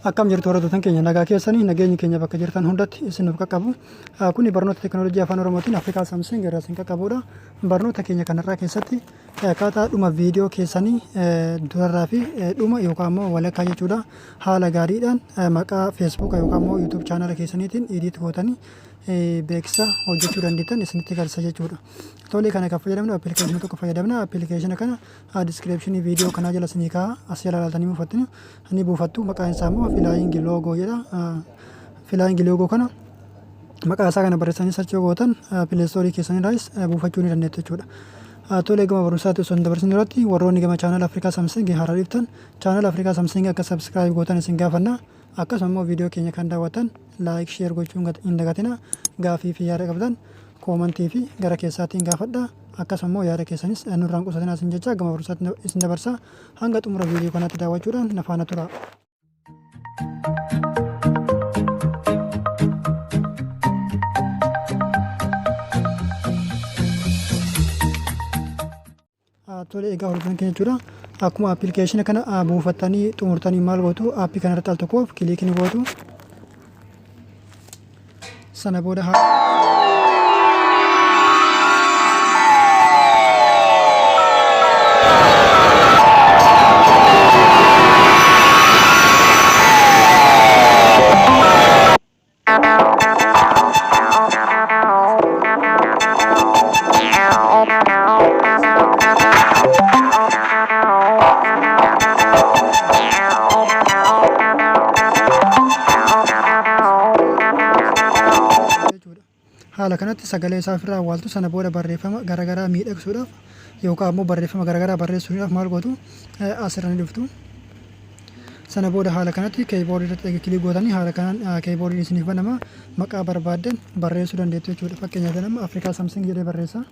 Akkam jirtu hordoftoota keenya nagaa keessanii nageenyi keenya bakka jirtan hundatti isiniif qaqqabu. Kuni barnoota teekinooloojii afaan Oromootiin Afrikaa Samsung irraa isin qaqqabudha. Barnoota keenya kanarraa keessatti akkaataa dhuma viidiyoo keessanii durarraa fi dhuma yookaan immoo walakkaa jechuudha haala gaariidhaan maqaa feesbuuka yookaan immoo yuutuub chaanala keessaniitiin idiit gootanii beeksisa hojjechuu dandeettan isinitti agarsiisa jechuudha. Tolee kana kan fayyadamnu appilikeeshinii tokko fayyadamna. Appilikeeshina kana diskiripshinii viidiyoo kanaa jala isinii kaa'a as jala ilaaltanii buufattanii ni buufattu. Maqaan isaa immoo filaayingi loogoo jedha. Filaayingi loogoo kana maqaa isaa kana barreessanii sarchii gootan pileestoorii keessaniirraas buufachuu ni dandeettu jechuudha. Tolee gama barumsaatti osoo hin dabarsin duratti warroonni gama chaanala Afrikaa Samsung haaraa dhuftan chaanala Afrikaa Samsung akka sabskiraayib gootan isin gaafanna. Akkasuma immoo viidiyoo keenya kan daawwatan laayik sheer gochuun hin dagatina. Gaafii fi yaada qabdan koomantii fi gara keessaatiin gaafadha. Akkasuma immoo yaada keessanis nurraan qusatinaa isin jecha gama barumsaatti isin dabarsa. Hanga xumura viidiyoo kanaatti daawwachuudhaan na faana tura. Tolee egaa hordoftoota keenya jechuudha. Akkuma appilikeeshina kana buufattanii xumurtanii maal gootu aappii kanarratti al tokkoof kiliikii ni gootu. Sana booda haala kanatti sagalee isaa ofirraa awwaaltu. Sana booda barreeffama garaagaraa miidhagsuudhaaf yookaan immoo barreeffama garaagaraa barreessuudhaaf maal gootu asirra ni dhuftu. Sana booda haala kanatti keeyboordii irratti kilikii gootanii haala kanaan keeyboordiin isiniif banama maqaa barbaaddan barreessuu dandeettu jechuudha. Fakkeenyaaf nama Afrikaa Samsung jedhee barreessa.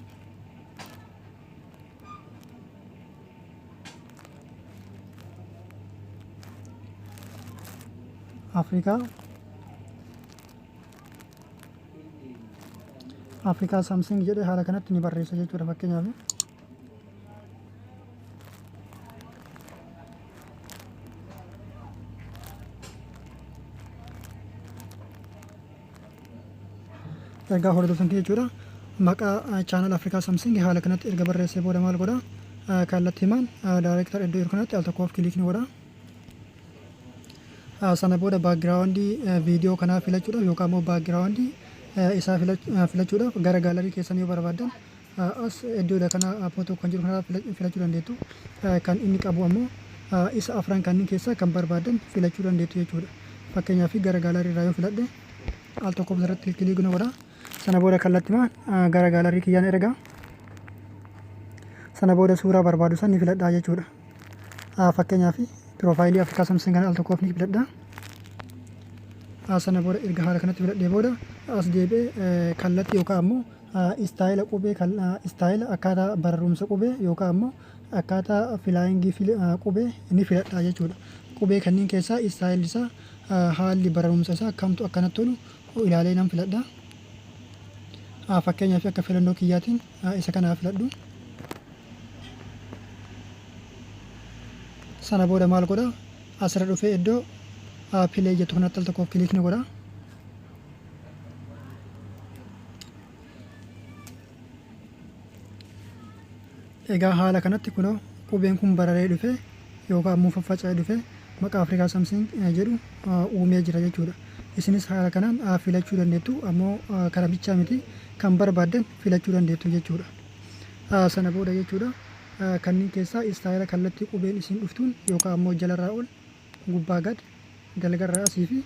Afrikaa Samsung jedhee haala kanatti ni barreessa jechuudha. Fakkeenyaaf ergaa hordoftoota jechuudha. Maqaa chaanala Afrikaa Samsung haala kanatti erga barreessee booda maal godha kallattiimaan daayireektar iddoo jiru kanatti al tokkoof kiliikni godha. Sana booda baakgiraawundii viidiyoo kanaa filachuudhaaf yookaan immoo baakgiraawundii isaa filachuudhaaf gara gaalarii keessanii yoo barbaaddan as iddoodha kana footoo kan jiru kanaa filachuu dandeettu. Kan inni qabu ammoo isa afran kanneen keessaa kan barbaaddan filachuu dandeettu jechuudha. Fakkeenyaaf gara gaalarii irraa yoo filadhe al tokkoof irratti kiliikni godha. Sana booda kallattiimaan gara gaalarii kiyyaan erga. Sana booda suuraa barbaadu san ni filadhaa jechuudha. Fakkeenyaaf piroofaayilii Afrikaa Samsung kana al tokkoof ni filadha. Sana booda erga haala kanatti filadhee booda as deebi'ee kallattii yookaan ammoo istaayila qubee istaayila akkaataa barreeffama qubee yookaan ammoo akkaataa filaayingii qubee ni filadha jechuudha. Qubee kanneen keessaa istaayilli isaa haalli barreeffama isaa akkamtu akkanatti tolu ilaalee nan filadha. Fakkeenyaaf akka filannoo kiyyaatiin isa kana filadhu. Sana booda maal godha asirra dhufee iddoo pilee jettu kanatti al tokkoof kiliikni godha. Egaa haala kanatti kunoo qubeen kun bararee dhufe yookaan ammoo faffaca'ee dhufe maqaa Afrikaa Samsung jedhu uumee jira jechuudha. Isinis haala kanaan filachuu dandeettu ammoo karaa bichaa miti kan barbaaddan filachuu dandeettu jechuudha. Sana booda jechuudha kanneen keessaa istaayila kallattii qubeen isin dhuftuun yookaan ammoo jalarraa ol gubbaa gad galgarraa asii fi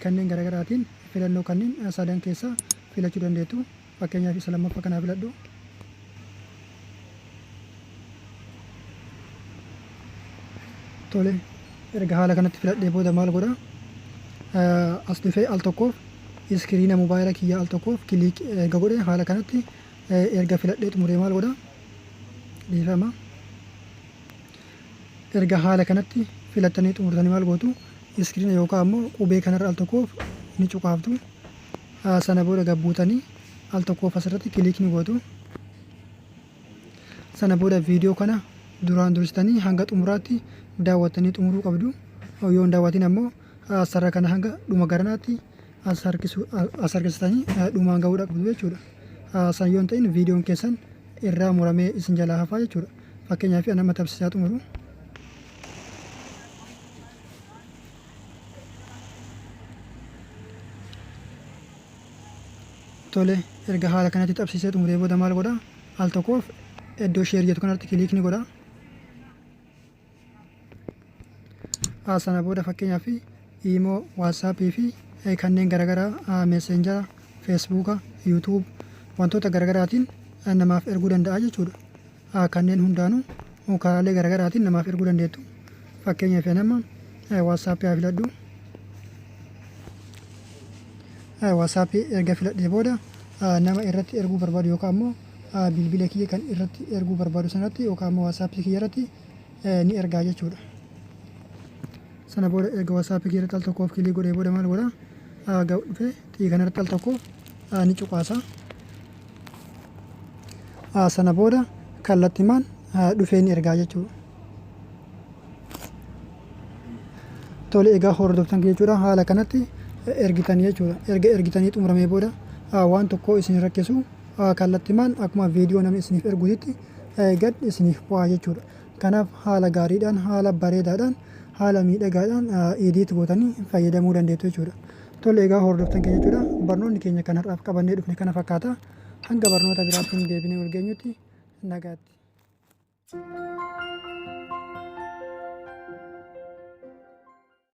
kanneen garaagaraatiin filannoo kanneen sadan keessaa filachuu dandeettu. Fakkeenyaaf isa lammaffaa kanaa filadhu. Tole erga haala kanatti filadhee booda maal godha as dhufee al tokkoof iskiriina mobaayila kiyyaa al tokkoof kiliik erga godhe haala kanatti erga filadhee xumuree maal godha dhiifama. Erga haala kanatti filattanii xumurtanii maal gootu iskiriina yookaan ammoo qubee kanarra al tokkoof ni cuqaaftu. Sana booda gabbuutanii al tokkoof asirratti kiliikni gootu. Sana booda viidiyoo kana duraan dursitanii hanga xumuraatti daawwattanii xumuruu qabdu. Yoo hin daawwatin ammoo sarara kana hanga dhuma garanaatti as harkistanii dhumaan gahuudha qabdu jechuudha. San yoo hin ta'in viidiyoon keessan irraa muramee isin jalaa hafaa jechuudha. Fakkeenyaaf nama tabsiisaa xumuru. Tole erga haala kanatti tabsiisee xumuree booda maal godha? Al tokkoof iddoo sheer jettu kanatti kiliik ni godha. Sana booda fakkeenyaaf iimoo, waatsaappii fi kanneen garaagaraa meeseenjara, feesbuuka, yuutuub wantoota garaagaraatiin namaaf erguu danda'a jechuudha. Kanneen hundaanuu karaalee garaagaraatiin namaaf erguu dandeettu. Fakkeenyaaf nama waatsaappii haa filadhu. Waatsaappii erga filadhee booda nama irratti erguu barbaadu yookaan immoo bilbila kiyya kan irratti erguu barbaadu sanatti yookaan immoo waatsaappii kiyya irratti ni ergaa jechuudha. Sana booda erga waatsaappii kiyya irratti al tokkoof kilii godhee booda maal godha? Ga'u dhufee xiyya kana irratti al tokkoof ni cuqaasa. Sana booda kallattimaan dhufee ni ergaa jechuudha. Tole egaa hordoftan jechuudha haala kanatti ergitanii jechuudha. Erga ergitanii xumuramee booda waan tokko isin rakkisu kallattimaan akkuma viidiyoo namni isiniif erguutti gad isiniif bu'aa jechuudha. Kanaaf haala gaariidhaan, haala bareedaadhaan, haala miidhagaadhaan idiit gootanii fayyadamuu dandeettu jechuudha. Tole egaa hordoftan keenya jechuudha. Barnoonni keenya kan har'aaf qabannee dhufne kana fakkaata. Hanga barnoota biraatti deebinee wal geenyutti nagaatti.